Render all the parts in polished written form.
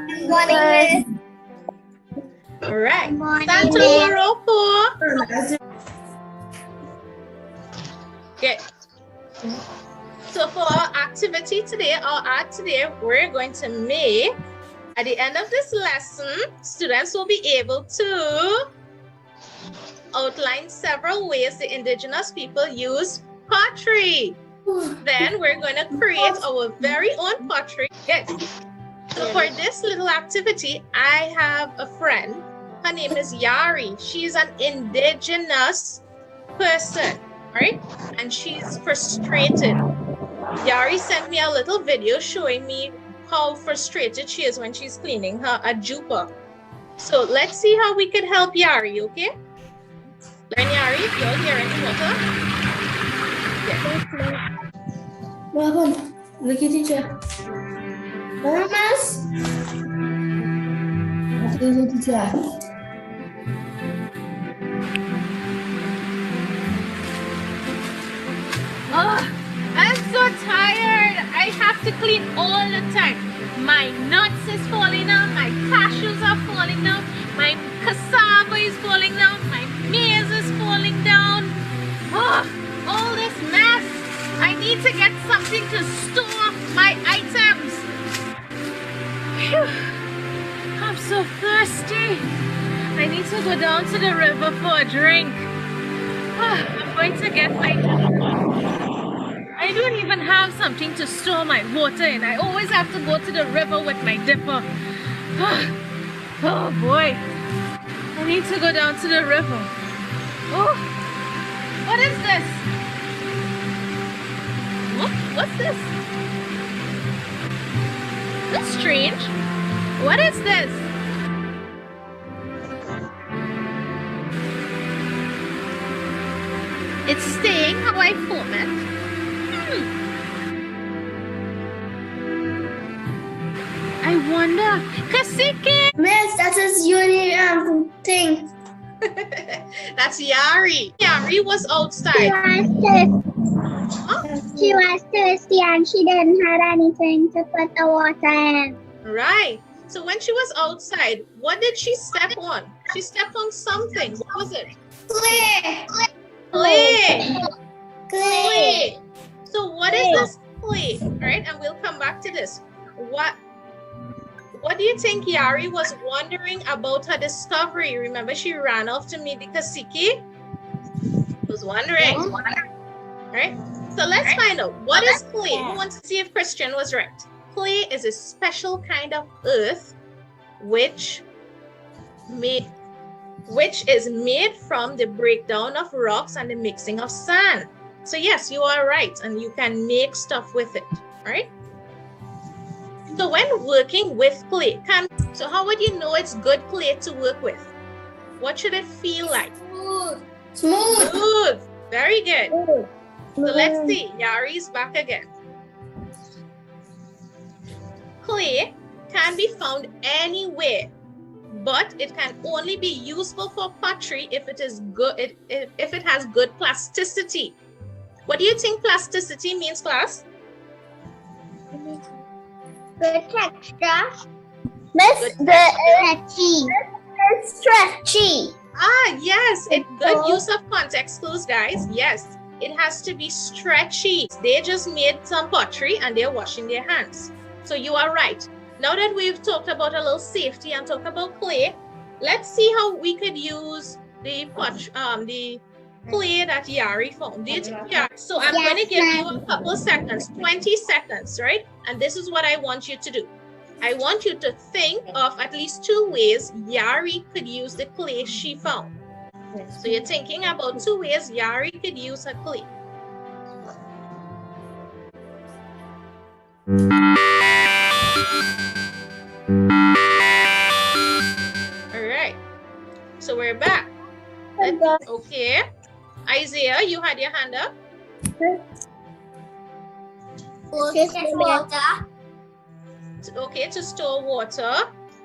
Good morning, All right. Good morning, Santoro. Okay. So for our activity today, our art today, we're going to make, at the end of this lesson, students will be able to outline several ways the indigenous people use pottery. Then we're going to create our very own pottery. Yes. So for this little activity, I have a friend. Her name is Yari. She's an indigenous person, right? And she's frustrated. Yari sent me a little video showing me how frustrated she is when she's cleaning her ajupa. So let's see how we could help Yari, okay? Learn Yari, you're here in the water. Yeah. What happened? Look at teacher. Thomas? What is it, teacher? Oh, I'm so tired. I have to clean all the time. My nuts is falling out, my cashews are falling down, my cassava is falling down, my maize is falling down. Oh, all this mess. I need to get something to store my items. Phew. I'm so thirsty. I need to go down to the river for a drink. I'm going to get my... I don't even have something to store my water in. I always have to go to the river with my dipper. Oh boy. I need to go down to the river. Oh, what is this? What's this? That's strange. What is this? It's staying how I form it. I wonder. Kasiki! Miss, that's his unique thing. That's Yari. Yari was outside. She was thirsty and she didn't have anything to put the water in. Right. So when she was outside, what did she step on? She stepped on something. What was it? Clay. Clay. Clay. So what is this clay? All right, and we'll come back to this. What do you think Yari was wondering about her discovery? Remember, she ran off to meet the Kasiki? Was wondering. All right. So let's find out, what is clay? We want to see if Christian was right. Clay is a special kind of earth which is made from the breakdown of rocks and the mixing of sand. So yes, you are right, and you can make stuff with it, right? So when working with clay, so how would you know it's good clay to work with? What should it feel like? Smooth. Very good. So let's see, Yari's back again. Clay can be found anywhere, but it can only be useful for pottery if it is good, if it has good plasticity. What do you think plasticity means, class? Good texture. Miss, It's stretchy. Ah, yes, good use of context clues, guys. Yes, it has to be stretchy. They just made some pottery and they're washing their hands. So you are right. Now that we've talked about a little safety and talked about clay, let's see how we could use the clay that Yari found. So I'm going to give you a couple seconds, 20 seconds, right? And this is what I want you to do. I want you to think of at least 2 ways Yari could use the clay she found. So you're thinking about 2 ways Yari could use her clay. All right. So we're back. Okay. Isaiah, you had your hand up. water. Okay, to store water.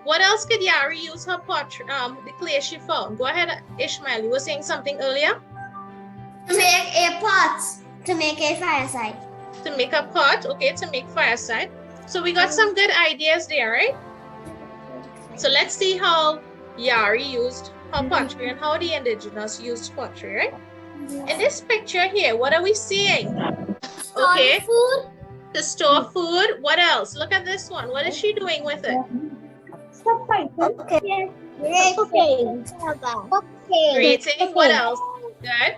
What else could Yari use her pottery, the clay she found? Go ahead, Ishmael. You were saying something earlier? To make a pot. To make a fireside. To make a pot, okay, to make fireside. So we got some good ideas there, right? So let's see how Yari used her pottery and how the indigenous used pottery, right? In this picture here, what are we seeing? Okay, Food. to store food. What else? Look at this one. What is she doing with it? Okay. Cooking. Cooking. Creating. What else? Good.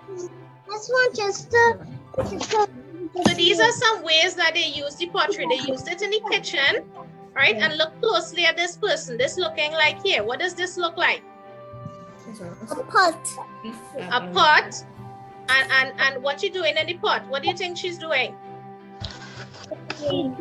This one just So these are some ways that they use the pottery. They used it in the kitchen, right? And look closely at this person. This looking like here. What does this look like? a pot. A pot. And what you doing in the pot? What do you think she's doing? Cooking,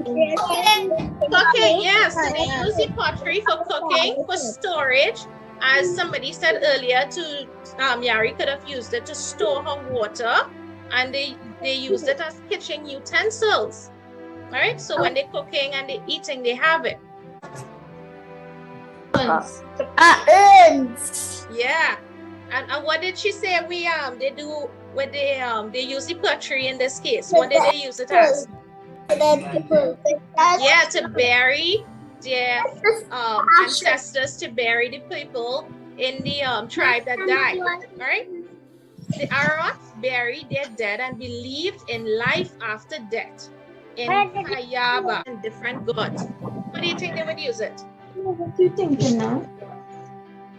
yes. So they use the pottery for cooking, for storage. As somebody said earlier, to Yari could have used it to store her water, and they used it as kitchen utensils. All right. So when they're cooking and they're eating, they have it. Urns. Yeah. And what did she say they do when they use the pottery in this case? What did they use it as? Yeah, to bury their ancestors, to bury the people in the tribe that died. All right. The Arats buried their dead and believed in life after death in Kayaba and different gods. What do you think they would use it? What you thinking now?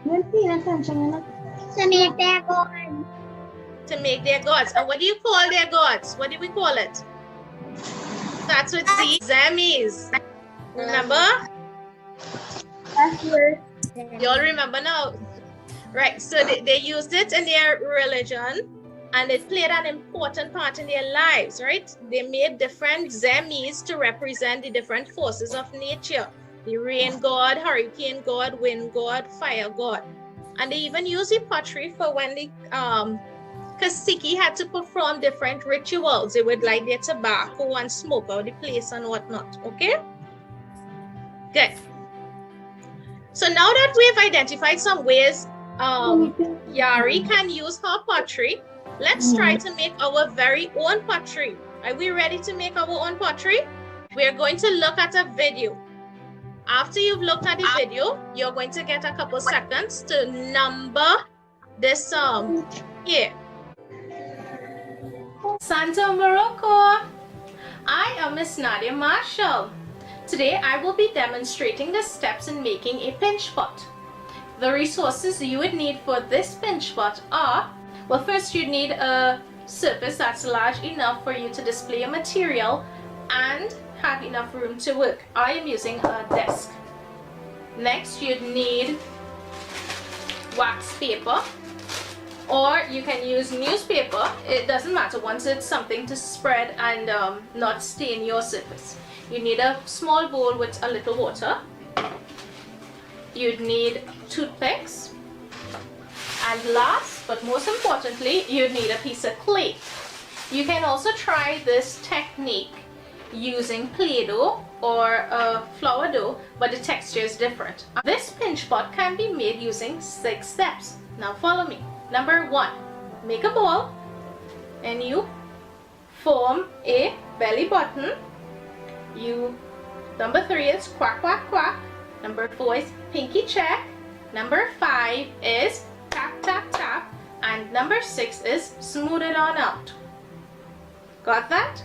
You're paying attention enough. To make their gods. To make their gods. And what do you call their gods? What do we call it? Starts with Z. Zemis. Remember? That's where. You all remember now? Right. So they used it in their religion, and it played an important part in their lives, right? They made different zemis to represent the different forces of nature. The rain god, hurricane god, wind god, fire god. And they even used the pottery for when the Kasiki had to perform different rituals. They would light their tobacco and smoke out the place and whatnot. Okay? Good. So now that we've identified some ways Yari can use her pottery, let's try to make our very own pottery. Are we ready to make our own pottery? We're going to look at a video. After you've looked at the video, you're going to get a couple seconds to number this here. Santa Morocco. I am Miss Nadia Marshall. Today I will be demonstrating the steps in making a pinch pot. The resources you would need for this pinch pot are, well, first you'd need a surface that's large enough for you to display your material and have enough room to work. I am using a desk. Next you'd need wax paper, or you can use newspaper. It doesn't matter once it's something to spread and not stain your surface. You need a small bowl with a little water. You'd need toothpicks, and last but most importantly, you'd need a piece of clay. You can also try this technique using Play-Doh or flour dough, but the texture is different. This pinch pot can be made using 6 steps. Now follow me. Number 1, make a ball and you form a belly button. Number 3 is quack quack quack. Number 4 is pinky check. Number 5 is tap tap tap. And number 6 is smooth it on out. Got that?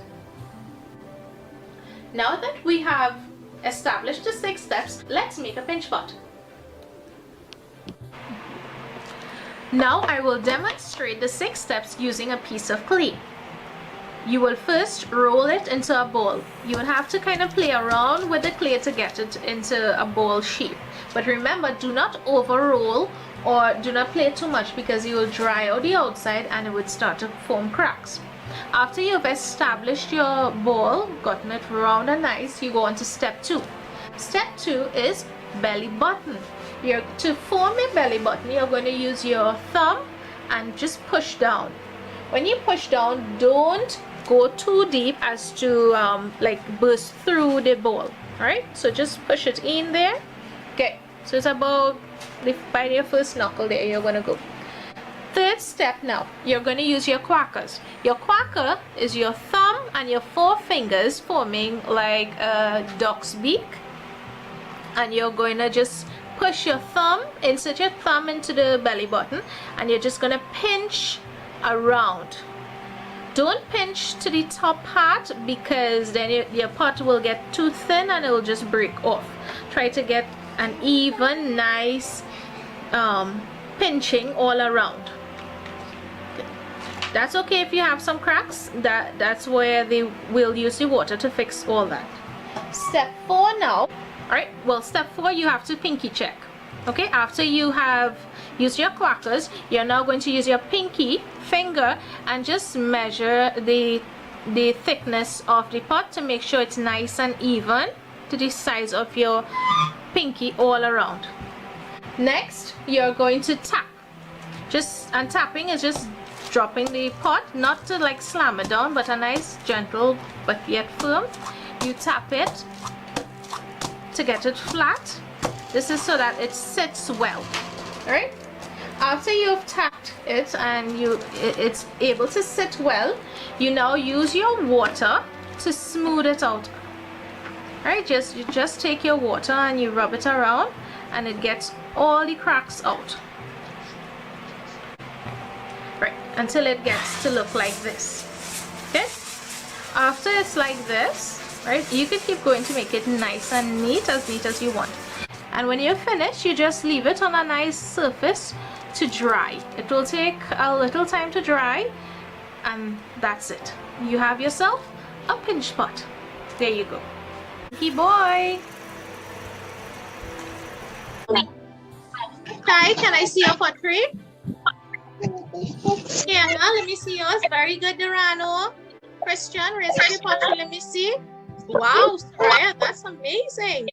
Now that we have established the 6 steps, let's make a pinch pot. Now I will demonstrate the 6 steps using a piece of clay. You will first roll it into a ball. You will have to kind of play around with the clay to get it into a ball shape. But remember, do not over roll or do not play too much, because you will dry out the outside and it would start to form cracks. After you've established your ball, gotten it round and nice, you go on to step 2. Step 2 is belly button. To form a belly button, you're going to use your thumb and just push down. When you push down, don't go too deep as to like burst through the ball. Alright, so just push it in there. Okay, so it's about by your first knuckle there, you're going to go. Third step now, you're going to use your quackers. Your quacker is your thumb and your 4 fingers forming like a duck's beak, and you're going to just push your thumb, insert your thumb into the belly button, and you're just gonna pinch around. Don't pinch to the top part because then your pot will get too thin and it will just break off. Try to get an even, nice pinching all around. That's okay if you have some cracks. That's where they will use the water to fix all that. Step 4 now. Alright, well, step 4, you have to pinky check. Okay, after you have used your crackers, you're now going to use your pinky finger and just measure the thickness of the pot to make sure it's nice and even to the size of your pinky all around. Next, you're going to tap. And tapping is just dropping the pot, not to like slam it down, but a nice gentle but yet firm. You tap it to get it flat. This is so that it sits well. Alright, after you've tapped it and it's able to sit well, you now use your water to smooth it out. Alright, you just take your water and you rub it around and it gets all the cracks out. Right, until it gets to look like this. Okay, after it's like this, right, you can keep going to make it nice and neat as you want. And when you're finished, you just leave it on a nice surface to dry. It will take a little time to dry, and that's it. You have yourself a pinch pot. There you go. Pinky boy. Kai, can I see your pottery? Yeah, let me see yours. Very good, Durano. Christian, raise up your pottery. Let me see. Wow, Soraya, that's amazing.